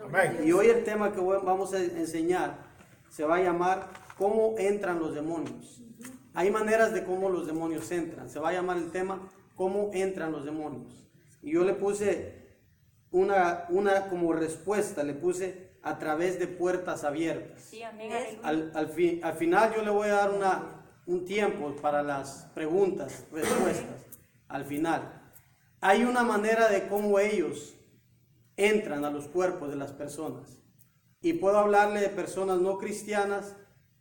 Amén. Y hoy el tema que vamos a enseñar se va a llamar ¿cómo entran los demonios? Hay maneras de cómo los demonios entran. Se va a llamar el tema ¿cómo entran los demonios? Y yo le puse una como respuesta, le puse a través de puertas abiertas. Sí, amén. Al final yo le voy a dar un tiempo para las preguntas, respuestas. Al final. Hay una manera de cómo ellos entran a los cuerpos de las personas. Y puedo hablarle de personas no cristianas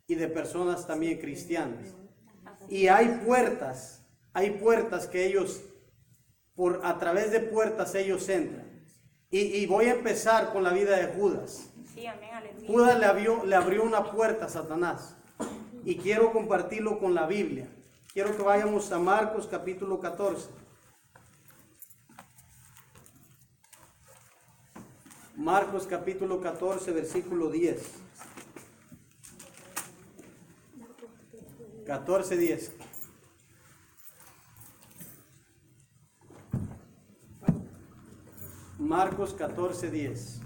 y de personas también cristianas. Y hay puertas que ellos, a través de puertas ellos entran. Y voy a empezar con la vida de Judas. Sí, amén. Aleluya. Judas le abrió una puerta a Satanás. Y quiero compartirlo con la Biblia. Quiero que vayamos a Marcos capítulo 14. Marcos capítulo 14, versículo 10. 14, 10. Marcos 14, 10.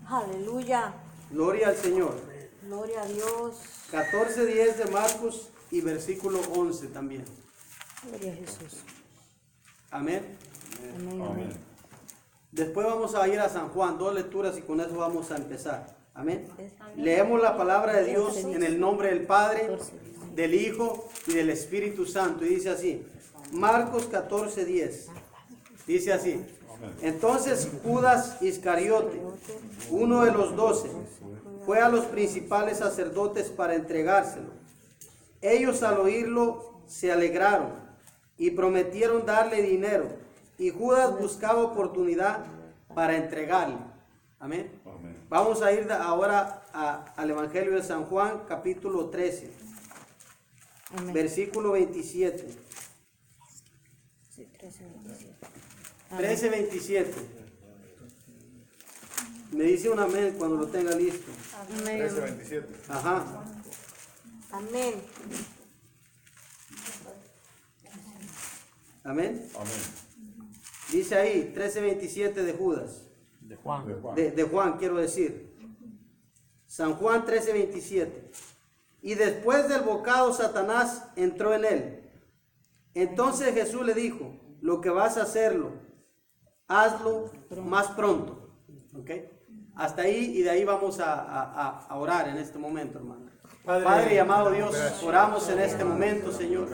Aleluya. Gloria al Señor. Gloria a Dios. 14, 10 de Marcos y versículo 11 también. Gloria a Jesús. Amén. Amén. Amén. Después vamos a ir a San Juan, 2 lecturas y con eso vamos a empezar. Amén. Leemos la palabra de Dios en el nombre del Padre, del Hijo y del Espíritu Santo. Y dice así, Marcos 14, 10. Dice así, entonces Judas Iscariote, uno de los 12, fue a los principales sacerdotes para entregárselo. Ellos al oírlo se alegraron y prometieron darle dinero. Y Judas buscaba oportunidad para entregarle. Amén. Amén. Vamos a ir ahora al Evangelio de San Juan, capítulo 13, Amén. versículo 27. Sí, 13, 27. 13, 27. Me dice un amén cuando lo tenga listo. Amén. 13, 27. Ajá. Amén. Amén. Amén. Dice ahí, 13, 27 de Judas. De Juan. De Juan, quiero decir. San Juan 13, 27. Y después del bocado, Satanás entró en él. Entonces Jesús le dijo, lo que vas a hacerlo, hazlo más pronto. ¿Ok? Hasta ahí y de ahí vamos a orar en este momento, hermano. Padre y amado Dios, oramos en este momento, Señor,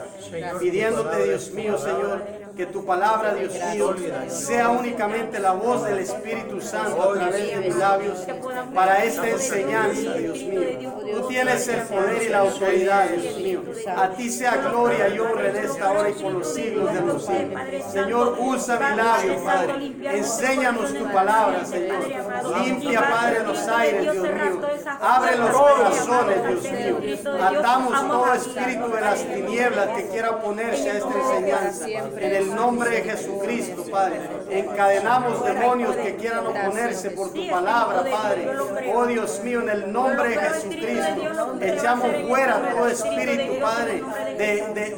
pidiéndote, Dios mío, Señor, que tu palabra, Dios mío, sea únicamente la voz del Espíritu Santo a través de mis labios para esta enseñanza, Dios mío. Tú tienes el poder y la autoridad, Dios mío. A ti sea gloria y honra en esta hora y por los siglos de los siglos. Señor, usa mi labio, Padre. Enséñanos tu palabra, Señor. Limpia, Padre, los aires, Dios mío. Abre los corazones, Dios mío. Atamos todo espíritu de las tinieblas que quiera oponerse a esta enseñanza. En el nombre de Jesucristo, Padre. Encadenamos demonios que quieran oponerse por tu palabra, Padre. Oh Dios mío, en el nombre de Jesucristo, echamos fuera todo espíritu, Padre,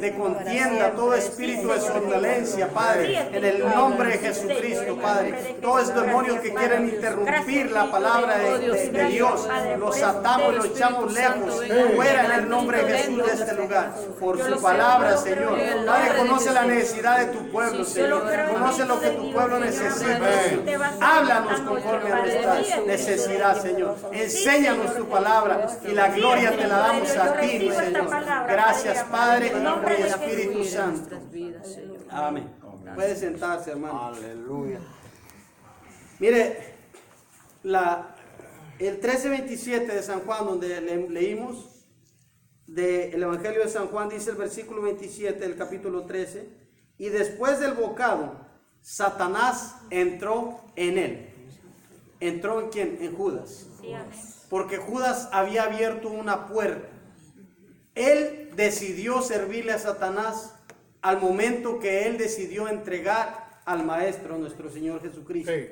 de contienda, todo espíritu de somnolencia, Padre. En el nombre de Jesucristo, Padre. Todos demonios que quieren interrumpir la palabra de Dios, los atamos y los echamos lejos, fuera en el nombre de Jesús de este lugar. Por su palabra, Señor. Padre, conoce la necesidad de tu pueblo, Señor. Conoce lo que tu pueblo necesita, Señor. Háblanos conforme a nuestra necesidad, Señor. Enséñanos tu palabra y la gloria te la damos a ti, mi Señor. Gracias, Padre, Hijo y Espíritu Santo. Amén. Puede sentarse, hermano. Aleluya. Mire, el 13:27 de San Juan, donde leímos del Evangelio de San Juan, dice el versículo 27 del capítulo 13, y después del bocado, Satanás entró en él. ¿Entró en quién? En Judas. Porque Judas había abierto una puerta. Él decidió servirle a Satanás al momento que él decidió entregar al Maestro, nuestro Señor Jesucristo. Sí.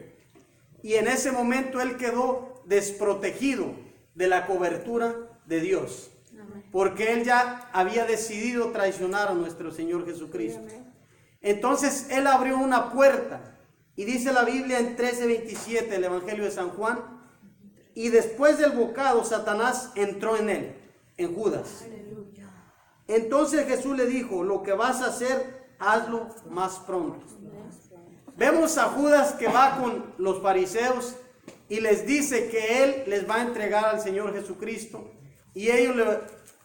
Y en ese momento él quedó desprotegido de la cobertura de Dios. Porque él ya había decidido traicionar a nuestro Señor Jesucristo. Entonces él abrió una puerta Y dice la Biblia en 13:27, el Evangelio de San Juan, y después del bocado Satanás entró en él, en Judas. Entonces Jesús le dijo, lo que vas a hacer, hazlo más pronto. Vemos a Judas que va con los fariseos y les dice que él les va a entregar al Señor Jesucristo, y ellos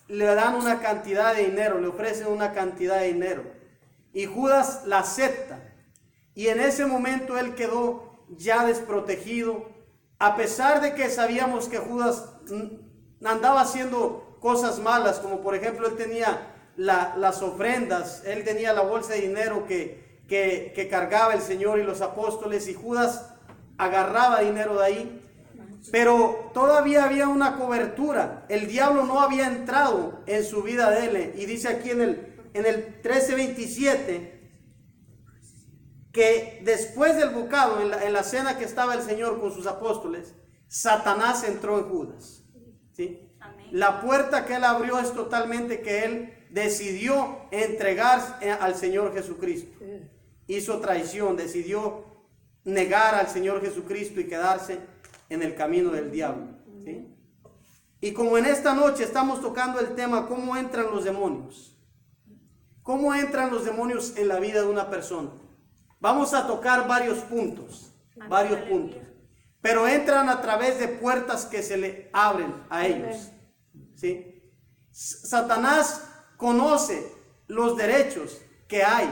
le dan una cantidad de dinero, le ofrecen una cantidad de dinero, y Judas la acepta. Y en ese momento él quedó ya desprotegido, a pesar de que sabíamos que Judas andaba haciendo cosas malas, como por ejemplo él tenía las ofrendas, él tenía la bolsa de dinero que cargaba el Señor y los apóstoles, y Judas agarraba dinero de ahí, pero todavía había una cobertura. El diablo no había entrado en su vida de él, y dice aquí en el 13:27 que después del bocado, en la cena que estaba el Señor con sus apóstoles, Satanás entró en Judas, ¿sí? La puerta que él abrió es totalmente que él decidió entregar al Señor Jesucristo. Hizo traición, decidió negar al Señor Jesucristo y quedarse en el camino del diablo, ¿sí? Y como en esta noche estamos tocando el tema, ¿cómo entran los demonios? ¿Cómo entran los demonios en la vida de una persona? Vamos a tocar varios puntos, pero entran a través de puertas que se le abren a ellos, ¿sí? Satanás conoce los derechos que hay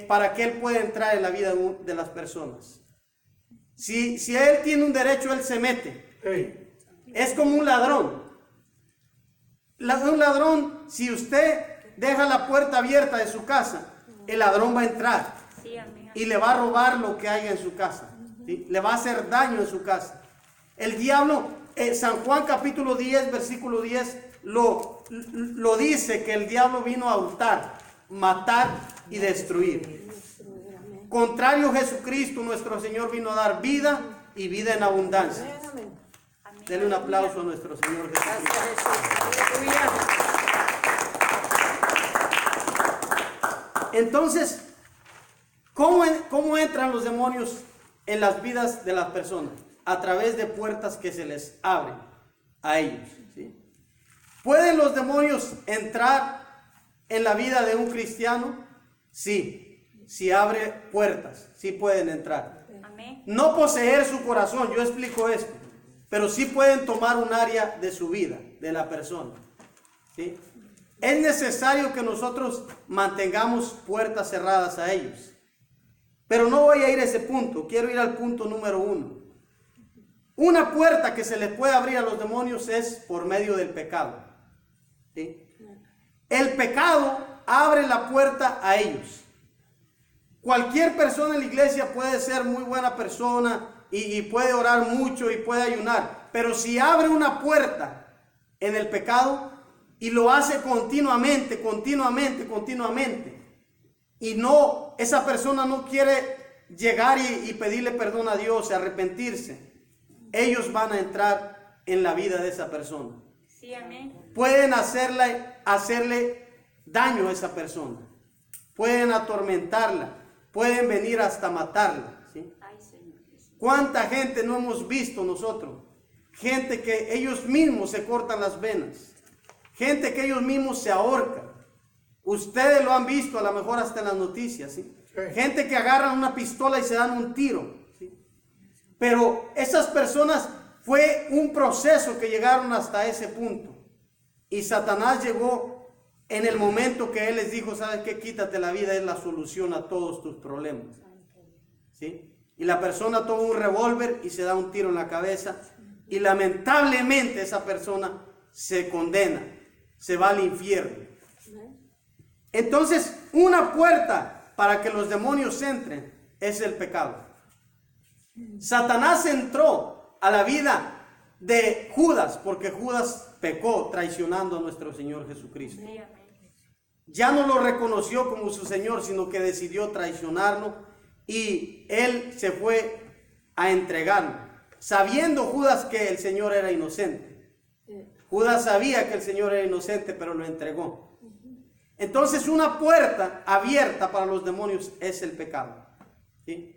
para que él pueda entrar en la vida de las personas. Si él tiene un derecho, él se mete. Es como un ladrón. Un ladrón, si usted deja la puerta abierta de su casa, el ladrón va a entrar y le va a robar lo que haya en su casa, ¿sí? Le va a hacer daño en su casa. El diablo, San Juan capítulo 10, versículo 10, lo dice, que el diablo vino a hurtar, matar y destruir. Contrario, Jesucristo nuestro Señor vino a dar vida y vida en abundancia. Denle un aplauso a nuestro Señor Jesucristo. Entonces, ¿cómo entran los demonios en las vidas de las personas? A través de puertas que se les abren a ellos, ¿sí? ¿Pueden los demonios entrar en la vida de un cristiano? Sí, si abre puertas, sí pueden entrar. Amén. No poseer su corazón, yo explico esto, pero sí pueden tomar un área de su vida, de la persona, ¿sí? Es necesario que nosotros mantengamos puertas cerradas a ellos. Pero no voy a ir a ese punto, quiero ir al punto número 1. Una puerta que se les puede abrir a los demonios es por medio del pecado, ¿sí? El pecado abre la puerta a ellos. Cualquier persona en la iglesia puede ser muy buena persona y puede orar mucho y puede ayunar, pero si abre una puerta en el pecado y lo hace continuamente, y no, esa persona no quiere llegar y pedirle perdón a Dios y arrepentirse, ellos van a entrar en la vida de esa persona. Sí, amén. Pueden hacerle daño a esa persona, pueden atormentarla, pueden venir hasta matarla, ¿sí? Ay, Señor Jesús. ¿Cuánta gente no hemos visto nosotros? Gente que ellos mismos se cortan las venas, gente que ellos mismos se ahorcan. Ustedes lo han visto a lo mejor hasta en las noticias, ¿sí? Gente que agarran una pistola y se dan un tiro, ¿sí? Pero esas personas, fue un proceso que llegaron hasta ese punto. Y Satanás llegó en el momento que él les dijo, ¿sabes qué? Quítate la vida, es la solución a todos tus problemas, ¿sí? Y la persona toma un revólver y se da un tiro en la cabeza, y lamentablemente esa persona se condena, se va al infierno. Entonces, una puerta para que los demonios entren es el pecado. Satanás entró a la vida de Judas porque Judas pecó traicionando a nuestro Señor Jesucristo. Sí, amén. Ya no lo reconoció como su Señor, sino que decidió traicionarlo, y él se fue a entregarlo, sabiendo Judas que el Señor era inocente. Judas sabía que el Señor era inocente, pero lo entregó. Entonces, una puerta abierta para los demonios es el pecado. ¿sí?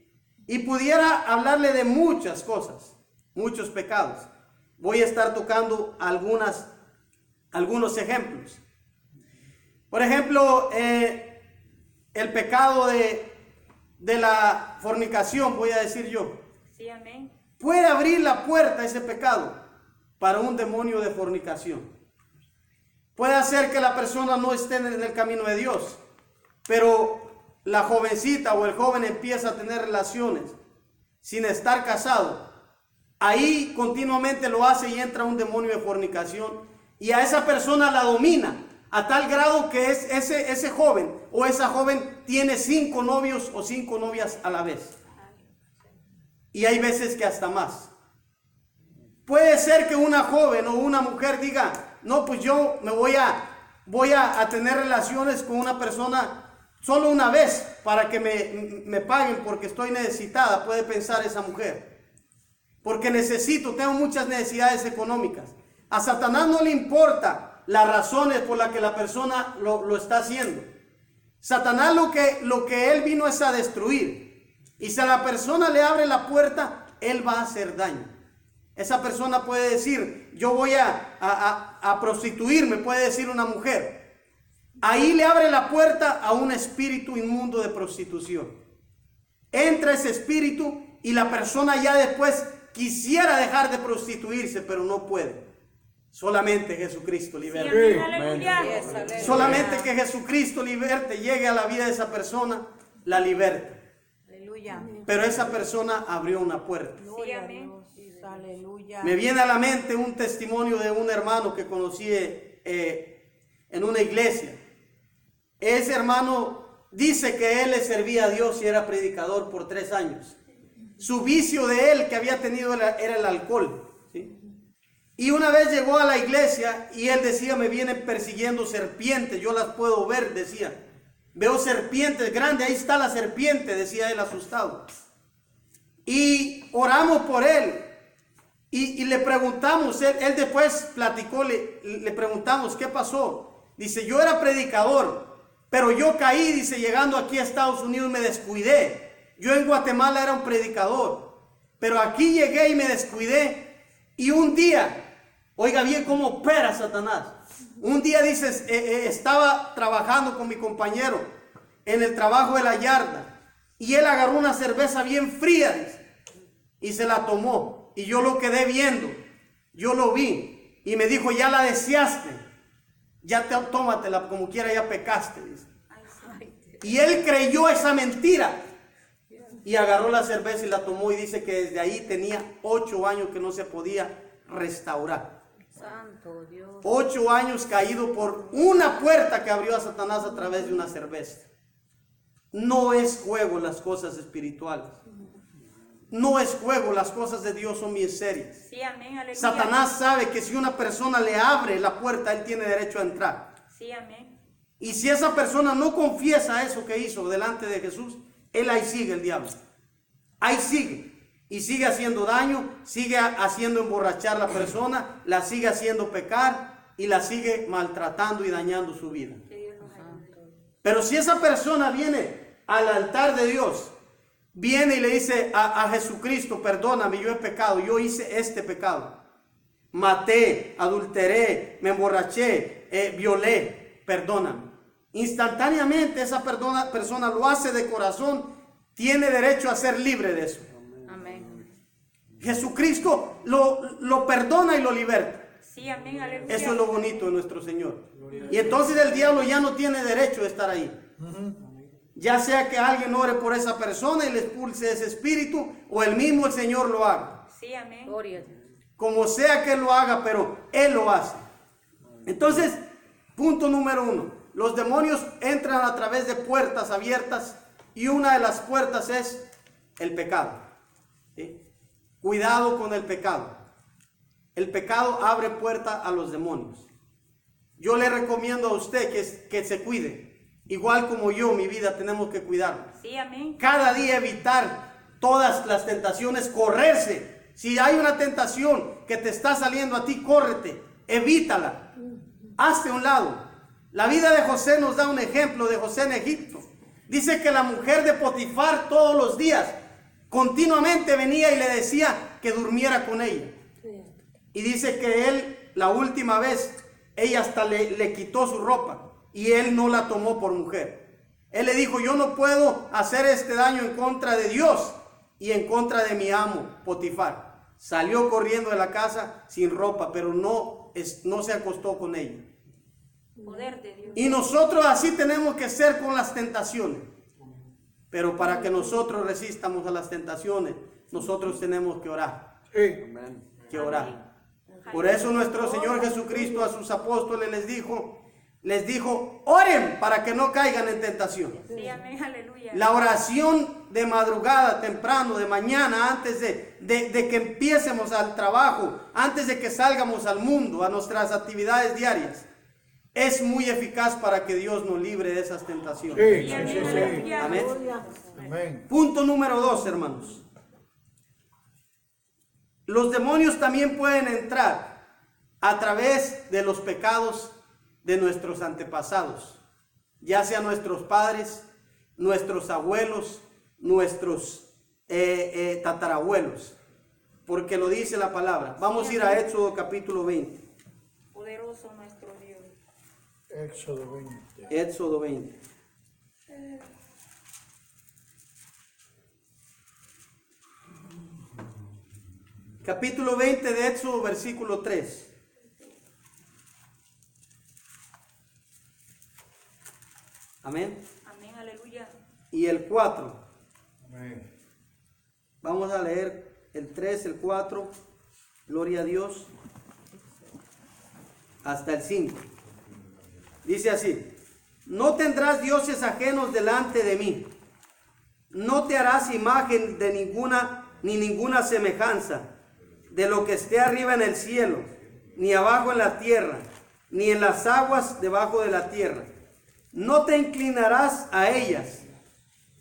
Y pudiera hablarle de muchas cosas, muchos pecados. Voy a estar tocando algunos ejemplos. Por ejemplo, el pecado de la fornicación, voy a decir yo. Sí, amén. Puede abrir la puerta a ese pecado para un demonio de fornicación. Puede hacer que la persona no esté en el camino de Dios, pero la jovencita o el joven empieza a tener relaciones sin estar casado. Ahí continuamente lo hace y entra un demonio de fornicación y a esa persona la domina a tal grado que ese joven o esa joven tiene 5 novios o 5 novias a la vez. Y hay veces que hasta más. Puede ser que una joven o una mujer diga, no, pues yo me voy a tener relaciones con una persona solo una vez para que me paguen porque estoy necesitada, puede pensar esa mujer. Porque tengo muchas necesidades económicas. A Satanás no le importa las razones por las que la persona lo está haciendo. Satanás lo que él vino es a destruir. Y si a la persona le abre la puerta, él va a hacer daño. Esa persona puede decir, yo voy a prostituirme, puede decir una mujer. Ahí le abre la puerta a un espíritu inmundo de prostitución. Entra ese espíritu y la persona ya después quisiera dejar de prostituirse, pero no puede. Solamente Jesucristo liberta. Sí, amén, aleluya. Solamente que Jesucristo liberte, llegue a la vida de esa persona, la liberte. Aleluya. Pero esa persona abrió una puerta. Sí, amén. Aleluya. Me viene a la mente un testimonio de un hermano que conocí en una iglesia. Ese hermano dice que él le servía a Dios y era predicador por 3 años. Su vicio de él que había tenido era el alcohol, ¿sí? Y una vez llegó a la iglesia y él decía, me vienen persiguiendo serpientes, yo las puedo ver, decía. Veo serpientes grandes, ahí está la serpiente, decía él asustado. Y oramos por él. Y le preguntamos, él después platicó, le preguntamos, ¿qué pasó? Dice, yo era predicador, pero yo caí, dice, llegando aquí a Estados Unidos me descuidé. Yo en Guatemala era un predicador, pero aquí llegué y me descuidé. Y un día, oiga bien cómo opera Satanás. Un día, dice, estaba trabajando con mi compañero en el trabajo de la yarda. Y él agarró una cerveza bien fría, dice, y se la tomó. Y yo lo quedé viendo, yo lo vi. Y me dijo, ya la deseaste, ya tómatela, como quiera ya pecaste, dice. Y él creyó esa mentira. Y agarró la cerveza y la tomó y dice que desde ahí tenía 8 años que no se podía restaurar. Santo Dios. 8 años caído por una puerta que abrió a Satanás a través de una cerveza. No es juego las cosas espirituales. No es juego, las cosas de Dios son bien serias. Sí, amén, aleluya. Satanás sabe que si una persona le abre la puerta, él tiene derecho a entrar. Sí, amén. Y si esa persona no confiesa eso que hizo delante de Jesús, él ahí sigue el diablo. Ahí sigue. Y sigue haciendo daño, sigue haciendo emborrachar a la persona, la sigue haciendo pecar y la sigue maltratando y dañando su vida. Que Dios nos ayude. Pero si esa persona viene al altar de Dios, viene y le dice a Jesucristo, perdóname, yo he pecado, yo hice este pecado. Maté, adulteré, me emborraché, violé, perdóname. Instantáneamente esa persona lo hace de corazón, tiene derecho a ser libre de eso. Amén. Jesucristo lo perdona y lo liberta. Sí, amén, aleluya. Eso es lo bonito de nuestro Señor. Y entonces el diablo ya no tiene derecho de estar ahí. Ya sea que alguien ore por esa persona y le expulse ese espíritu, o el mismo el Señor lo haga. Sí, amén. Gloria a Dios. Como sea que él lo haga, pero él lo hace. Entonces, punto número 1. Los demonios entran a través de puertas abiertas y una de las puertas es el pecado. ¿Sí? Cuidado con el pecado. El pecado abre puerta a los demonios. Yo le recomiendo a usted que se cuide. Igual como yo, mi vida, tenemos que cuidarnos. Sí, amén. Cada día evitar todas las tentaciones, correrse. Si hay una tentación que te está saliendo a ti, córrete, evítala, hazte a un lado. La vida de José nos da un ejemplo de José en Egipto. Dice que la mujer de Potifar todos los días continuamente venía y le decía que durmiera con ella. Y dice que él, la última vez, ella hasta le quitó su ropa y él no la tomó por mujer. Él le dijo, yo no puedo hacer este daño en contra de Dios y en contra de mi amo Potifar. Salió corriendo de la casa sin ropa, pero no se acostó con ella. Poder de Dios. Y nosotros así tenemos que ser con las tentaciones. Pero para que nosotros resistamos a las tentaciones, nosotros tenemos que orar. Que orar. Por eso nuestro Señor Jesucristo a sus apóstoles les dijo, oren para que no caigan en tentación. Sí, amén, aleluya. La oración de madrugada, temprano, de mañana, antes de que empiecemos al trabajo, antes de que salgamos al mundo, a nuestras actividades diarias, es muy eficaz para que Dios nos libre de esas tentaciones. Sí, amén, aleluya. Amén. Amén. Punto número 2, hermanos. Los demonios también pueden entrar a través de los pecados de nuestros antepasados, ya sea nuestros padres, nuestros abuelos, nuestros tatarabuelos, porque lo dice la palabra. Vamos a ir a Éxodo capítulo 20. Poderoso nuestro Dios. Éxodo 20. Éxodo 20. Capítulo 20 de Éxodo, versículo 3. Amén. Amén, aleluya. Y el 4. Amén. Vamos a leer el 3, el 4. Gloria a Dios. Hasta el 5. Dice así: no tendrás dioses ajenos delante de mí. No te harás imagen de ninguna semejanza de lo que esté arriba en el cielo, ni abajo en la tierra, ni en las aguas debajo de la tierra. No te inclinarás a ellas,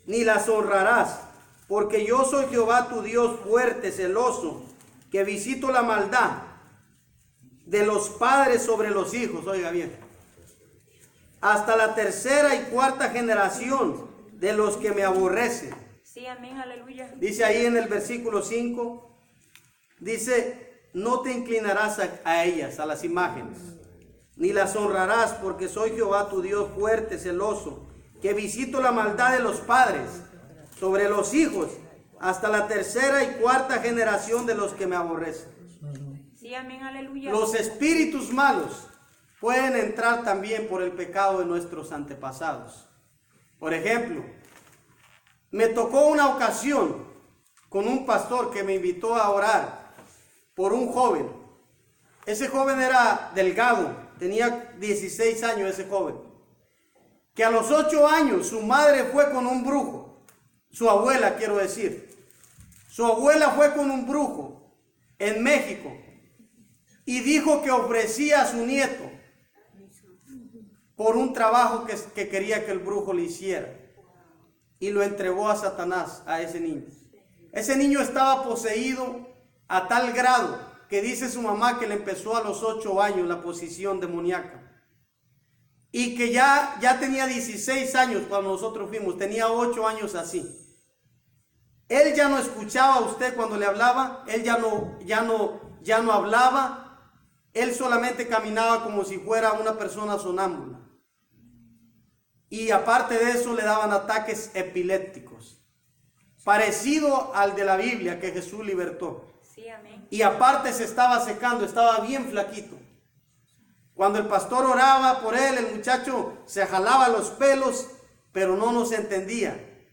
ni las honrarás, porque yo soy Jehová tu Dios fuerte, celoso, que visito la maldad de los padres sobre los hijos, oiga bien, hasta la tercera y cuarta generación de los que me aborrecen. Sí, amén, aleluya. Dice ahí en el versículo 5, dice, no te inclinarás a ellas, a las imágenes, ni las honrarás, porque soy Jehová tu Dios fuerte, celoso, que visito la maldad de los padres sobre los hijos, hasta la tercera y cuarta generación de los que me aborrecen. Sí, amén, aleluya. Los espíritus malos pueden entrar también por el pecado de nuestros antepasados. Por ejemplo, me tocó una ocasión con un pastor que me invitó a orar por un joven. Ese joven era delgado, tenía 16 años ese joven, que a los 8 años su madre fue con un brujo, su abuela quiero decir, su abuela fue con un brujo en México y dijo que ofrecía a su nieto por un trabajo que quería que el brujo le hiciera, y lo entregó a Satanás, a ese niño. Ese niño estaba poseído a tal grado que dice su mamá que le empezó a los 8 años la posesión demoníaca, y que ya tenía 16 años cuando nosotros fuimos, tenía 8 años así. Él ya no escuchaba a usted cuando le hablaba, él ya no hablaba, él solamente caminaba como si fuera una persona sonámbula. Y aparte de eso le daban ataques epilépticos, parecido al de la Biblia que Jesús libertó. Sí, amén. Y aparte se estaba secando, estaba bien flaquito. Cuando el pastor oraba por él, el muchacho se jalaba los pelos, pero no nos entendía.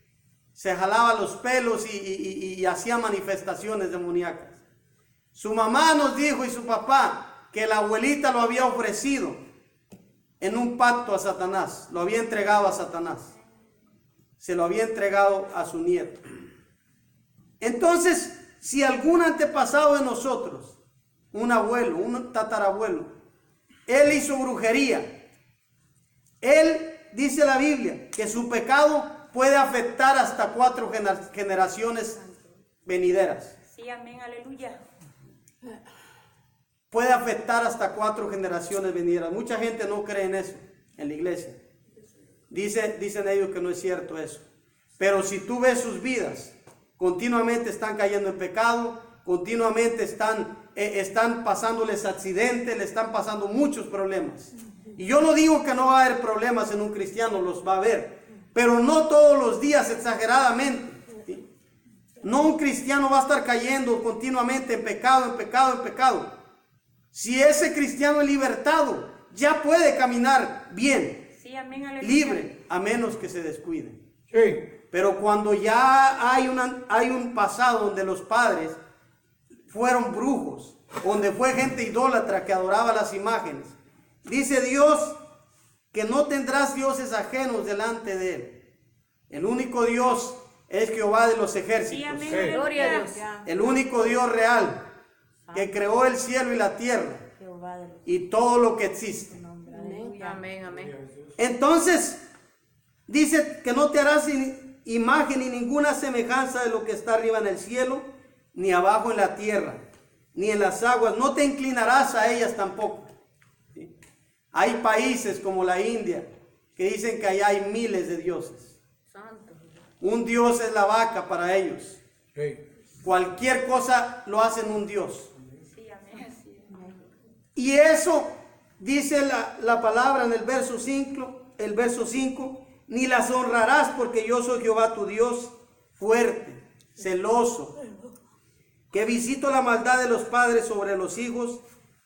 Se jalaba los pelos y hacía manifestaciones demoníacas. Su mamá nos dijo y su papá que la abuelita lo había ofrecido en un pacto a Satanás, lo había entregado a Satanás, se lo había entregado a su nieto. Entonces, si algún antepasado de nosotros, un abuelo, un tatarabuelo, él hizo brujería, él, dice la Biblia, que su pecado puede afectar hasta 4 generaciones venideras. Sí, amén, aleluya. Puede afectar hasta 4 generaciones venideras. Mucha gente no cree en eso, en la iglesia. Dicen ellos que no es cierto eso. Pero si tú ves sus vidas, continuamente están cayendo en pecado, continuamente están pasándoles accidentes, le están pasando muchos problemas. Y yo no digo que no va a haber problemas en un cristiano, los va a haber, pero no todos los días exageradamente. ¿Sí? No un cristiano va a estar cayendo continuamente en pecado, en pecado, en pecado. Si ese cristiano es libertado, ya puede caminar bien, Sí, amén, aleluya. libre, a menos que se descuide. Sí. Pero cuando ya hay un pasado donde los padres fueron brujos, donde fue gente idólatra que adoraba las imágenes, dice Dios que no tendrás dioses ajenos delante de él. El único Dios es Jehová de los Sí, ejércitos, amén, Sí. Gloria a aleluya. Dios. el único Dios real que creó el cielo y la tierra Jehová de los y todo lo que existe. nombres. Aleluya. Amén, amén. Entonces, dice que no te harás imagen ni ninguna semejanza de lo que está arriba en el cielo, ni abajo en la tierra, ni en las aguas. No te inclinarás a ellas tampoco. ¿Sí? Hay países como la India que dicen que allá hay miles de dioses. Santo. Un dios es la vaca para ellos. Sí. Cualquier cosa lo hacen un dios. Sí, amén. Y eso dice la palabra en el verso 5, ni las honrarás porque yo soy Jehová tu Dios, fuerte, celoso, que visito la maldad de los padres sobre los hijos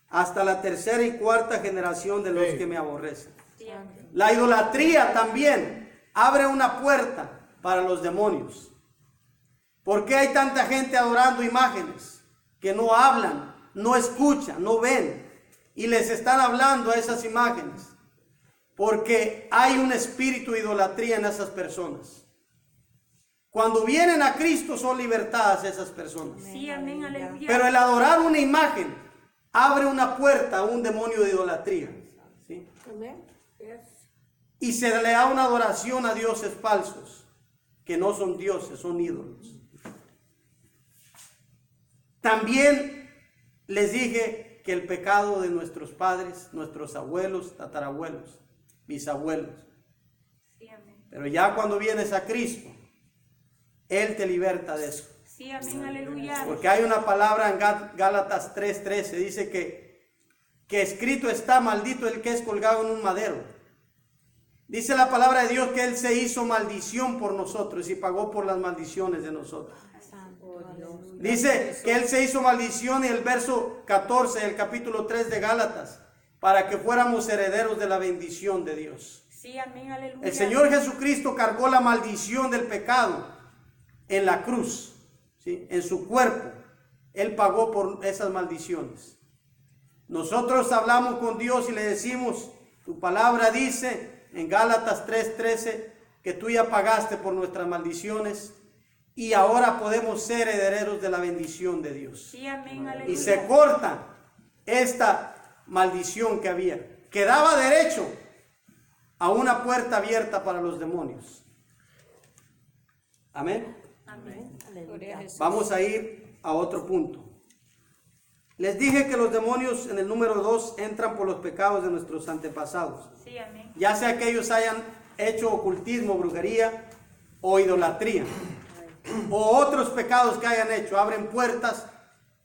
hasta la tercera y cuarta generación de los Sí. que me aborrecen. Sí, amén. La idolatría también abre una puerta para los demonios. ¿Por qué hay tanta gente adorando imágenes que no hablan, no escuchan, no ven y les están hablando a esas imágenes? Porque hay un espíritu de idolatría en esas personas. Cuando vienen a Cristo son libertadas esas personas. Sí, amén, aleluya. Pero el adorar una imagen abre una puerta a un demonio de idolatría. ¿Sí? Y se le da una adoración a dioses falsos, que no son dioses, son ídolos. También les dije que el pecado de nuestros padres, nuestros abuelos, tatarabuelos, bisabuelos. Sí, amén. Pero ya cuando vienes a Cristo, Él te liberta de eso. Sí, amén, aleluya. Porque hay una palabra en Gálatas 3:13, dice que escrito está, maldito el que es colgado en un madero. Dice la palabra de Dios que Él se hizo maldición por nosotros y pagó por las maldiciones de nosotros. Santo. Aleluya. Dice que Él se hizo maldición en el verso 14 del capítulo 3 de Gálatas, para que fuéramos herederos de la bendición de Dios. Sí, amén, aleluya. El Señor Jesucristo cargó la maldición del pecado en la cruz, ¿sí? En su cuerpo. Él pagó por esas maldiciones. Nosotros hablamos con Dios y le decimos, tu palabra dice en Gálatas 3:13 que tú ya pagaste por nuestras maldiciones y ahora podemos ser herederos de la bendición de Dios. Sí, amén, aleluya. Y se corta esta maldición que había, que daba derecho a una puerta abierta para los demonios. Amén. Amén. Aleluya. Vamos a ir a otro punto. Les dije que los demonios en el número 2 entran por los pecados de nuestros antepasados, Sí, amén. ya sea que ellos hayan hecho ocultismo, brujería o idolatría, o otros pecados que hayan hecho. Abren puertas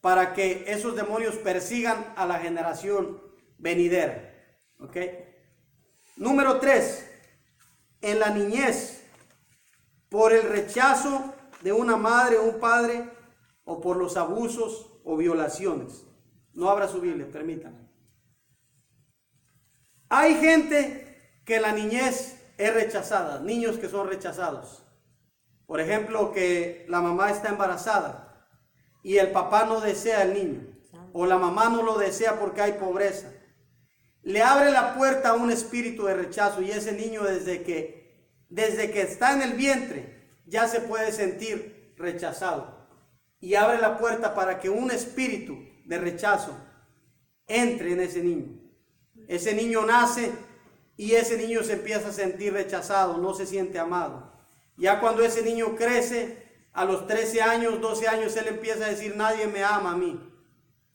para que esos demonios persigan a la generación venidera. ¿Ok? Número 3, en la niñez, por el rechazo de una madre o un padre, o por los abusos o violaciones. No abra su Biblia, permítanme. Hay gente que en la niñez es rechazada, niños que son rechazados. Por ejemplo, que la mamá está embarazada y el papá no desea al niño, o la mamá no lo desea porque hay pobreza. Le abre la puerta a un espíritu de rechazo y ese niño desde que está en el vientre ya se puede sentir rechazado. Y abre la puerta para que un espíritu de rechazo entre en ese niño. Ese niño nace y ese niño se empieza a sentir rechazado, no se siente amado. Ya cuando ese niño crece, a los 13 años, 12 años, él empieza a decir, nadie me ama a mí,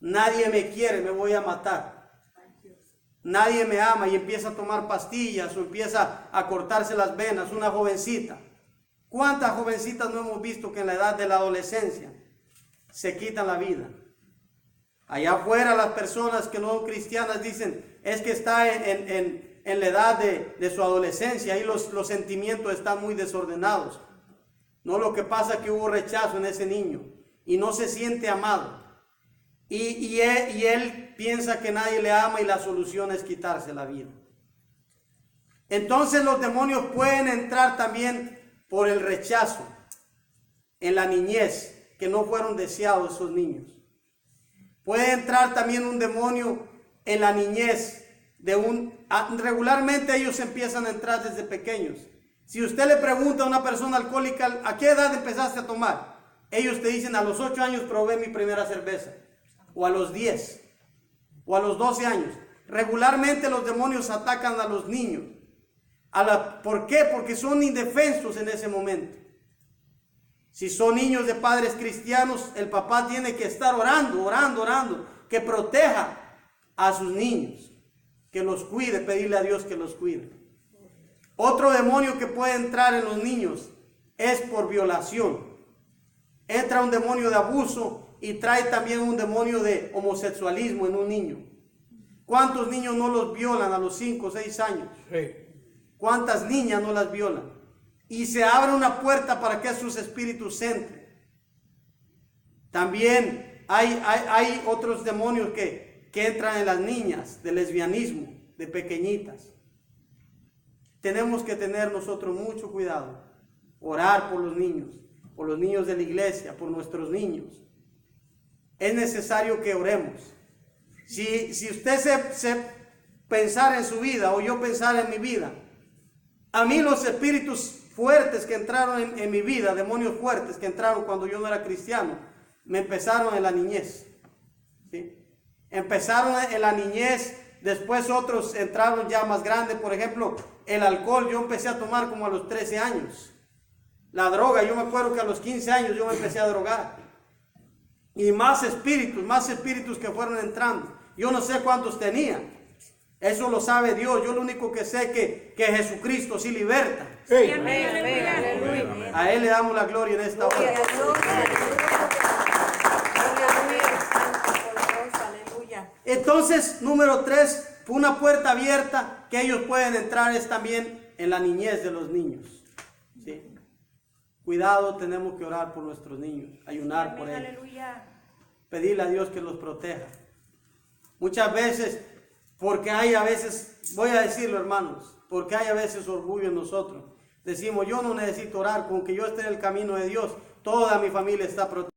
nadie me quiere, me voy a matar. nadie me ama, y empieza a tomar pastillas o empieza a cortarse las venas, una jovencita. ¿Cuántas jovencitas no hemos visto que en la edad de la adolescencia se quitan la vida? Allá afuera las personas que no son cristianas dicen, es que está en la edad de su adolescencia, ahí los sentimientos están muy desordenados. No, lo que pasa es que hubo rechazo en ese niño y no se siente amado. Y él piensa que nadie le ama y la solución es quitarse la vida. Entonces los demonios pueden entrar también por el rechazo en la niñez, que no fueron deseados esos niños. Puede entrar también un demonio en la niñez regularmente ellos empiezan a entrar desde pequeños. Si usted le pregunta a una persona alcohólica, ¿a qué edad empezaste a tomar? Ellos te dicen, a los 8 años probé mi primera cerveza, o a los 10, o a los 12 años. Regularmente los demonios atacan a los niños. ¿Por qué? Porque son indefensos en ese momento. Si son niños de padres cristianos, el papá tiene que estar orando, que proteja a sus niños, que los cuide, pedirle a Dios que los cuide. Otro demonio que puede entrar en los niños es por violación. Entra un demonio de abuso y trae también un demonio de homosexualismo en un niño. ¿Cuántos niños no los violan a los 5 o 6 años? Sí. ¿Cuántas niñas no las violan? Y se abre una puerta para que esos espíritus entren. También hay otros demonios que entran en las niñas, de lesbianismo, de pequeñitas. Tenemos que tener nosotros mucho cuidado. Orar por los niños de la iglesia, por nuestros niños. Es necesario que oremos. Si usted se pensara en su vida, o yo pensara en mi vida, a mí los espíritus fuertes que entraron en mi vida, demonios fuertes que entraron cuando yo no era cristiano, me empezaron en la niñez. ¿Sí? Empezaron en la niñez, después otros entraron ya más grandes. Por ejemplo, el alcohol yo empecé a tomar como a los 13 años. La droga, yo me acuerdo que a los 15 años yo me empecé a drogar. Y más espíritus que fueron entrando. Yo no sé cuántos tenía. Eso lo sabe Dios. Yo lo único que sé es que Jesucristo sí liberta. Sí, amén, aleluya. Aleluya. A Él le damos la gloria en esta hora. Aleluya. Entonces, número 3, una puerta abierta que ellos pueden entrar es también en la niñez de los niños. ¿Sí? Cuidado, tenemos que orar por nuestros niños, ayunar por Amén, ellos, aleluya. pedirle a Dios que los proteja. Muchas veces, porque hay a veces, voy a decirlo hermanos, porque hay a veces orgullo en nosotros. Decimos, yo no necesito orar, con que yo esté en el camino de Dios, toda mi familia está protegida.